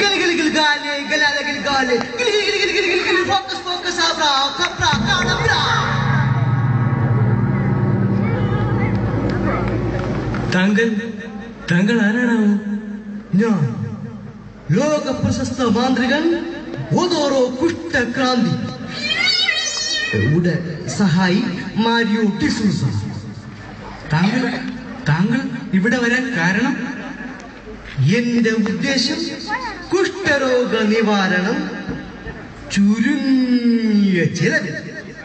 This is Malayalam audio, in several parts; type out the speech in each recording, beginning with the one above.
Gali gali gali gali, galala gali gali, gali gali gali gali gali gali, focus focus, abra, kapra, kana bra. താങ്കൾ ആരാണാവോ? ഞാൻ ലോക പ്രശസ്ത മാന്ത്രികൻ ഒതോറോ കുഷ്ഠക്രാന്തി സഹായി മാരിയോ ഡിസൂസ. താങ്കൾ ഇവിടെ വരാൻ കാരണം? എന്റെ ഉദ്ദേശം കുഷ്ഠരോഗ നിവാരണം ചുരുങ്ങിയ ചിലവിൽ.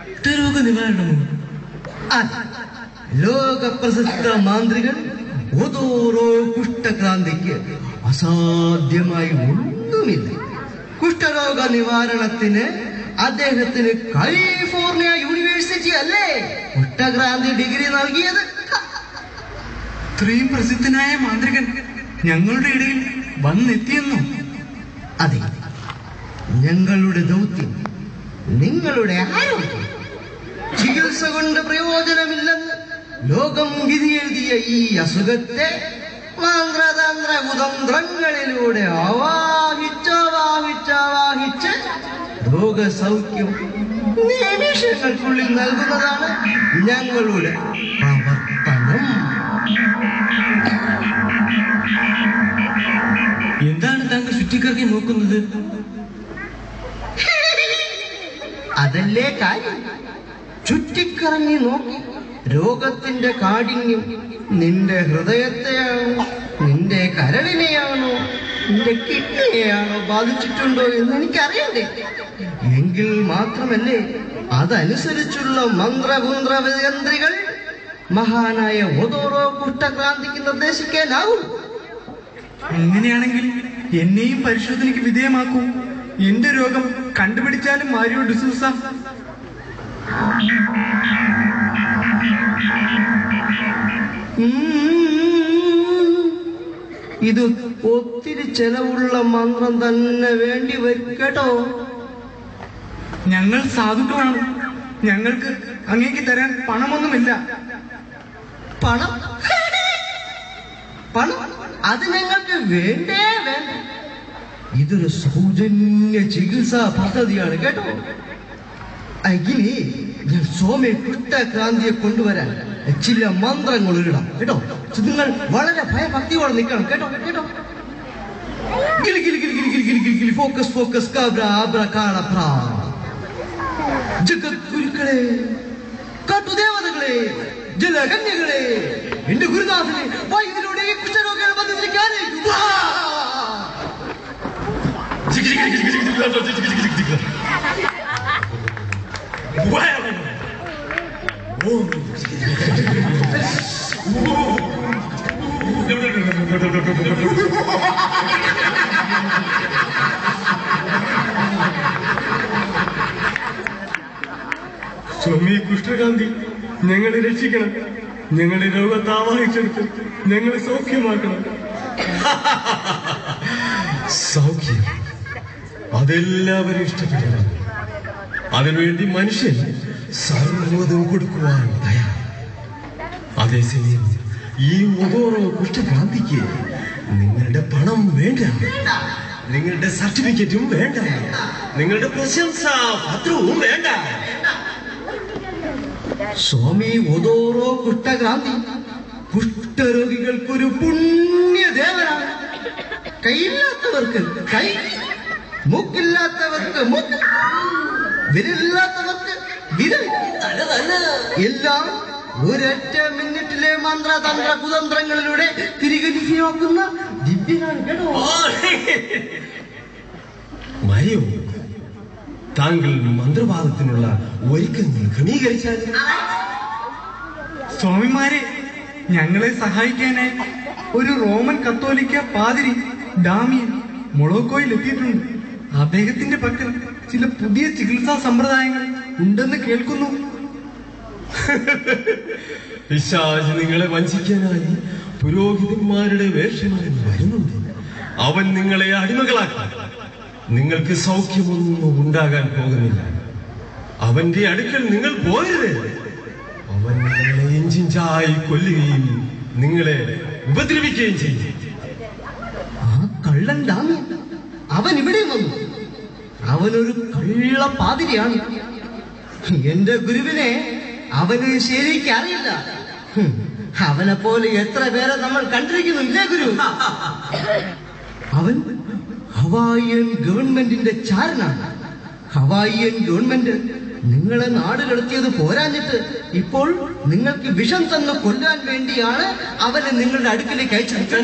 കുഷ്ഠരോഗ നിവാരണമോ? അതെ, ലോക പ്രശസ്ത മാന്ത്രികൻ ഒതോറോ കുഷ്ഠക്രാന്തിക്ക് അസാധ്യമായി ഒന്നുമില്ല. കുഷ്ഠരോഗ നിവാരണത്തിന് അദ്ദേഹത്തിന് കാലിഫോർണിയ യൂണിവേഴ്സിറ്റി അല്ലേ കുഷ്ഠക്രാന്തി ഡിഗ്രി നൽകിയത്. ഇത്രയും പ്രസിദ്ധനായ മാന്ത്രികൻ ഞങ്ങളുടെ ഇടയിൽ വന്നെത്തിയെന്നോ? അതെ, ഞങ്ങളുടെ ദൗത്യം നിങ്ങളുടെ ആരോഗ്യം. ചികിത്സ കൊണ്ട് പ്രയോജനമില്ലെന്ന് ലോകം വിധിയെഴുതിയ ഈ അസുഖത്തെ മന്ത്രതന്ത്ര കുതന്ത്രങ്ങളിലൂടെ ആവാഹിച്ച് രോഗസൗഖ്യം നിമിഷങ്ങൾക്കുള്ളിൽ നൽകുന്നതാണ് ഞങ്ങളുടെ പ്രവർത്തനം. എന്താണ് താങ്കൾ ചുറ്റിക്കറങ്ങി നോക്കുന്നത്? അതല്ലേ കാര്യം. ചുറ്റിക്കറങ്ങി നോക്കി രോഗത്തിന്റെ കാഠിന്യം നിന്റെ ഹൃദയത്തെയാണോ, നിന്റെ കരളിനെയാണോ, നിന്റെ കിഡ്നിയെയാണോ ബാധിച്ചിട്ടുണ്ടോ എന്ന് എനിക്കറിയണ്ടേ. എങ്കിൽ മാത്രമല്ലേ അതനുസരിച്ചുള്ള മന്ത്രകുന്ത്രയന്ത്രികൾ മഹാനായ ഒതോറോ കുഷ്ഠക്രാന്തിക്ക് നിർദ്ദേശിക്കാനാവും. അങ്ങനെയാണെങ്കിൽ എന്നെയും പരിശോധനയ്ക്ക് വിധേയമാക്കൂ. എന്റെ രോഗം കണ്ടുപിടിച്ചാലും മാരിയോ ഡിസൂസ. ഇത് ഒത്തിരി ചെലവുള്ള മന്ത്രം തന്നെ വേണ്ടി വരും കേട്ടോ. ഞങ്ങൾ സാധുക്കളാണ്. ഞങ്ങൾക്ക് അങ്ങേക്ക് തരാൻ പണമൊന്നുമില്ല. പണം പണം അത് ഞങ്ങൾക്ക് വേണ്ടേ വേണ്ട. ഇതൊരു സൗജന്യ ചികിത്സാ പദ്ധതിയാണ് കേട്ടോ. അഖിലേ, ഞാൻ സോമെ കുഷ്ഠക്രാന്തിയെ കൊണ്ടുവരാൻ ചില മന്ത്രങ്ങൾ ഇടാം കേട്ടോ. നിങ്ങൾ വളരെ ഭയഭക്തിയോടെ നിൽക്കണം കേട്ടോ കേട്ടോ. ഗിലി ഗിലി ഗിലി ഗിലി ഗിലി ഗിലി ഗിലി ഫോക്കസ് ഫോക്കസ് കാബ്ര ആബ്ര കാളപ്ര. ജഗദ്ഗുരുക്കളെ, കാട്ടുദേവതകളെ, ജലകന്യകളെ, എന്റെ ഗുരുനാഥനെ വൈദ്യുതിയിലൂടെ ഈ കുഷ്ഠരോഗികളെ ബന്ധിച്ചിരിക്കാനേ. സ്വാമി കുഷ്ഠകാന്തി, ഞങ്ങളെ രക്ഷിക്കണം. ഞങ്ങളുടെ രോഗത്തെ ആവാഹിച്ചെടുത്ത് ഞങ്ങളെ സൗഖ്യമാക്കണം. സൗഖ്യം അതെല്ലാവരും ഇഷ്ടപ്പെടണം. അതിനുവേണ്ടി മനുഷ്യൻ സർവ്വതും കൊടുക്കുവാൻ തയ്യാർ. അതേസമയം ഈ ഒതോറോ കുഷ്ഠക്രാന്തിക്ക് നിങ്ങളുടെ പണം വേണ്ട, നിങ്ങളുടെ സർട്ടിഫിക്കറ്റും വേണ്ട, നിങ്ങളുടെ പ്രശംസാ പത്രവും വേണ്ട. സ്വാമി ഒതോറോ കുഷ്ഠക്രാന്തി കുഷ്ഠരോഗികൾക്കൊരു പുണ്യദേവനാണ്. കൈയില്ലാത്തവർക്ക് കൈ, മൂക്കില്ലാത്തവർക്ക് മൂക്ക്, വിരലില്ലാത്തവർക്ക് വിരൽ, എല്ലാം ഒരൊറ്റ മിനിറ്റിലെ മന്ത്രതന്ത്ര കുതന്ത്രങ്ങളിലൂടെ തിരികെ ലഭ്യമാക്കുന്ന ദിവ്യനാണ് കേട്ടോ. മരിയോ, താങ്കൾ മന്ത്രവാദത്തിനുള്ള ഒരുക്കങ്ങൾ ക്രമീകരിച്ചാൽ? സ്വാമിമാരെ, ഞങ്ങളെ സഹായിക്കാനായി ഒരു റോമൻ കത്തോലിക്ക പാതിരി ഡാമിയൻ മൊളോക്കോയിൽ എത്തിയിട്ടുണ്ട്. അദ്ദേഹത്തിന്റെ പക്കൽ ചില പുതിയ ചികിത്സാ സമ്പ്രദായങ്ങൾ ഉണ്ടെന്ന് കേൾക്കുന്നു. പിശാച് നിങ്ങളെ വഞ്ചിക്കാനായി പുരോഹിതന്മാരുടെ വേഷമായി വരുന്നുണ്ട്. അവൻ നിങ്ങളെ അടിമകളാക്കി. നിങ്ങൾക്ക് സൗഖ്യമൊന്നും ഉണ്ടാകാൻ പോകുന്നില്ല. അവന്റെ അടുക്കൽ നിങ്ങൾ പോകരുത്. അവൻ നിങ്ങളെ ഇഞ്ചിഞ്ചായി കൊല്ലുകയും നിങ്ങളെ ഉപദ്രവിക്കുകയും ചെയ്യും. കള്ളൻ ഡാമി അവൻ ഇവിടെയും വന്നു. അവനൊരു കള്ള പാതിരിയാണ്. എന്റെ ഗുരുവിനെ അവന് ശരിക്ക് അറിയില്ല. അവനെ പോലെ എത്ര പേരെ നമ്മൾ കണ്ടിരിക്കുന്നു ഇല്ലേ ഗുരു? അവൻ ഹവായിയൻ ഗവൺമെന്റിന്റെ ചാരനാണ്. ഹവായിയൻ ഗവൺമെന്റ് നിങ്ങളെ നാട് കടത്തിയത് പോരാഞ്ഞിട്ട് ഇപ്പോൾ നിങ്ങൾക്ക് വിഷം തന്ന് കൊല്ലാൻ വേണ്ടിയാണ് അവനെ നിങ്ങളുടെ അടുക്കിലേക്ക് അയച്ചത്.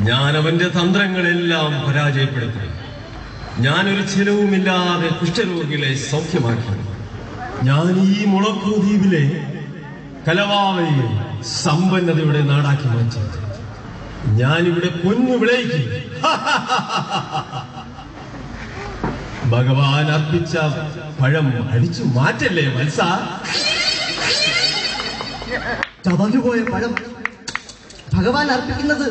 ഞാൻ അവന്റെ തന്ത്രങ്ങളെല്ലാം പരാജയപ്പെടുത്തി. ഞാനൊരു ചെലവുമില്ലാതെ കുഷ്ഠരോഗികളെ സൗഖ്യമാക്കി. ഞാൻ ഈ മൊളക്കോ ദ്വീപിലെ കലവാവയെ സമ്പന്നതയുടെ നാടാക്കി മാറ്റി. ഞാനിവിടെ പൊന്നു വിളയിക്കും. ഭഗവാൻ അർപ്പിച്ച പഴം അടിച്ചു മാറ്റല്ലേ വത്സ? ചവഞ്ഞുപോയ പഴം ഭഗവാൻ അർപ്പിക്കുന്നത്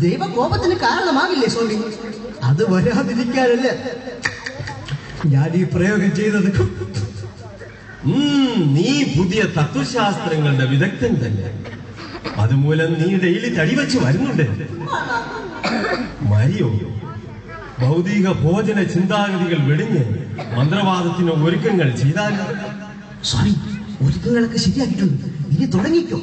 ദൈവകോപത്തിന് കാരണമാകില്ലേ സ്വാമി? അത് വരാതിരിക്കാനല്ലേ ഞാൻ ഈ പ്രയോഗം ചെയ്തത്. നീ പുതിയ തത്വശാസ്ത്രങ്ങളുടെ വിദഗ്ധൻ തന്നെ. അതുമൂലം നീ ഡെയിലി തടിവെച്ച് വരുന്നുണ്ട്. മരിയോ ഭൗതിക ഭോജന ചിന്താഗതികൾ വെടിഞ്ഞ് മന്ത്രവാദത്തിന് ഒരുക്കങ്ങൾ ചെയ്താൽ? സ്വാമി, ഒരുക്കങ്ങളൊക്കെ ശരിയാക്കിയിട്ടുണ്ട്. ഇനി തുടങ്ങിക്കോ.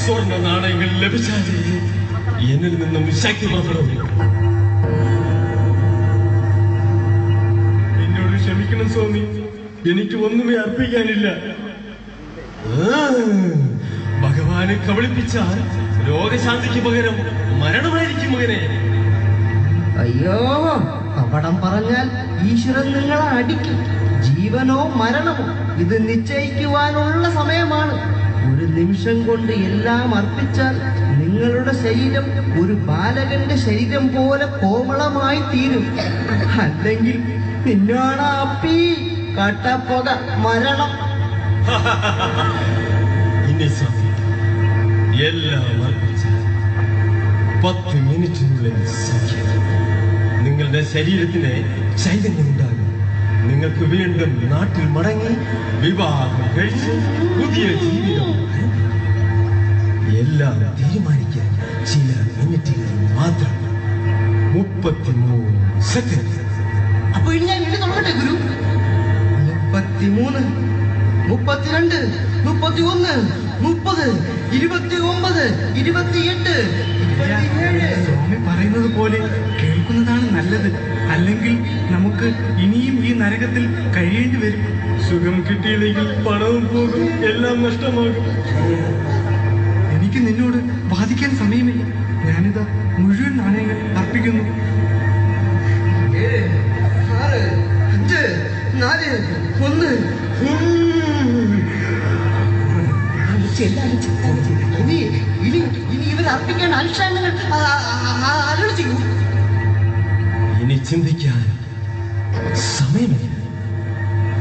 സ്വർണ്ണ നാണയങ്ങൾ ലഭിച്ചാലേ എന്നിൽ നിന്നും ശക്തി പുറപ്പെടും. എന്നോട് ക്ഷമിക്കണം സ്വാമി, എനിക്ക് ഒന്നുമേ അർപ്പിക്കാനില്ല. ഭഗവാനെ കബളിപ്പിച്ചാൽ രോഗശാന്തിക്ക് പകരം മരണമായിരിക്കും മകനെ. അയ്യോ, അപടം പറഞ്ഞാൽ ഈശ്വരൻ നിങ്ങളെ അടിക്കും. ജീവനോ മരണമോ ഇത് നിശ്ചയിക്കുവാനുള്ള സമയമാണ്. ഒരു നിമിഷം കൊണ്ട് എല്ലാം അർപ്പിച്ചാൽ നിങ്ങളുടെ ശരീരം ഒരു ബാലകന്റെ ശരീരം പോലെ കോമളമായി തീരും. അല്ലെങ്കിൽ പിന്നാണ് അപ്പി കട്ടപ്പുക മരണം. ഇനി സ്വാമി, എല്ലാം അർപ്പിച്ചാൽ 10 മിനിറ്റിനുള്ളിൽ സഖ്യം നിങ്ങളുടെ ശരീരത്തിന് ചൈതന്യമുണ്ടാകും. നിങ്ങൾക്ക് വീണ്ടും നാട്ടിൽ മടങ്ങി വിവാഹം കഴിച്ച് പുതിയ ജീവിതം എല്ലാം തീരുമാനിക്കാൻ ചില മിനിറ്റുകൾ മാത്രം. 33 സെക്കൻഡ്. അപ്പൊ ഇനി ഞാൻ എഴുതി തുടങ്ങട്ടെ ഗുരു? 33, 32, 31, 30, 29, 28, 27. സ്വാമി പറയുന്നത് പോലെ കേൾക്കുന്നതാണ് നല്ലത്. അല്ലെങ്കിൽ നമുക്ക് ഇനിയും ഈ നരകത്തിൽ കഴിയേണ്ടി വരും. സുഖം കിട്ടിയില്ലെങ്കിൽ പണവും പോകും, എല്ലാം നഷ്ടമാകും. എനിക്ക് നിന്നോട് വാദിക്കാൻ സമയമില്ല. ഞാനിതാ മുഴുവൻ നാണയങ്ങൾ അർപ്പിക്കുന്നു. 7, 6, 5, 4, 1. ഇനി ഇവർ അർപ്പിക്കേണ്ട അനുഷ്ഠാനങ്ങൾ അരുളി ചെയ്യൂ. ഇനി ചിന്തിക്കാൻ സമയമില്ല.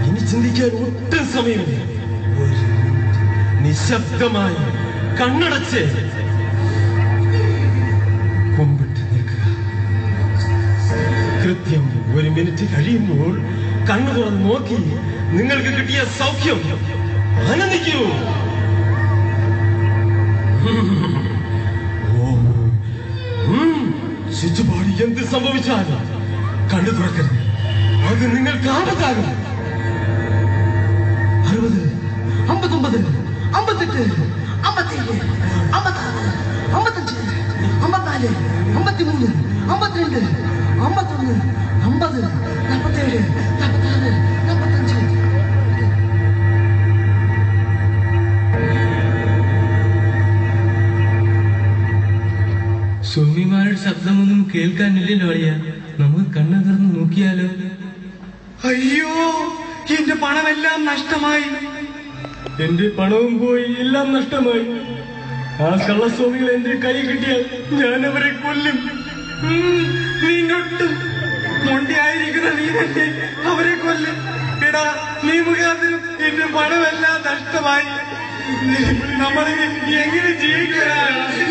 ഇനി ചിന്തിക്കാൻ ഒട്ടും സമയമില്ല. ഒരു മിനിറ്റ് നിശബ്ദമായി കണ്ണടച്ച് കുമ്പിട്ട് നിൽക്കുക. കൃത്യം 1 മിനിറ്റ് കഴിയുമ്പോൾ കണ്ണു തുറന്ന് നോക്കി നിങ്ങൾക്ക് കിട്ടിയ സൗഖ്യം ആനന്ദിക്കൂ. ചുറ്റുപാട് എന്ത് സംഭവിച്ചാലും കണ്ണു തുറക്കരുത്. അത് നിങ്ങൾക്ക് ആപത്താകും. 60, 59, 58, 57, 56, 55, 54, 53, 52, 51, 50, 47, 46, 45. സ്വാമിമാരുടെ ശബ്ദമൊന്നും കേൾക്കാനില്ലല്ലോ അളിയ. നമുക്ക് കണ്ണു തുറന്ന് നോക്കിയാലോ? അയ്യോ, എന്റെ പണമെല്ലാം നഷ്ടമായി. എന്റെ പണവും പോയി, എല്ലാം നഷ്ടമായി. ആ കള്ളസ്വാമികൾ എന്റെ കൈ കിട്ടിയാൽ ഞാൻ അവരെ കൊല്ലും. നീങ്ങൊട്ടും മൊണ്ടിയായിരിക്കുന്ന നീ തന്നെ അവരെ കൊല്ലും. എടാ, നീ മുഖാന്തരം എന്റെ പണമെല്ലാം നഷ്ടമായി. നമ്മളിനി എങ്ങനെ ജീവിക്കാനാണ്?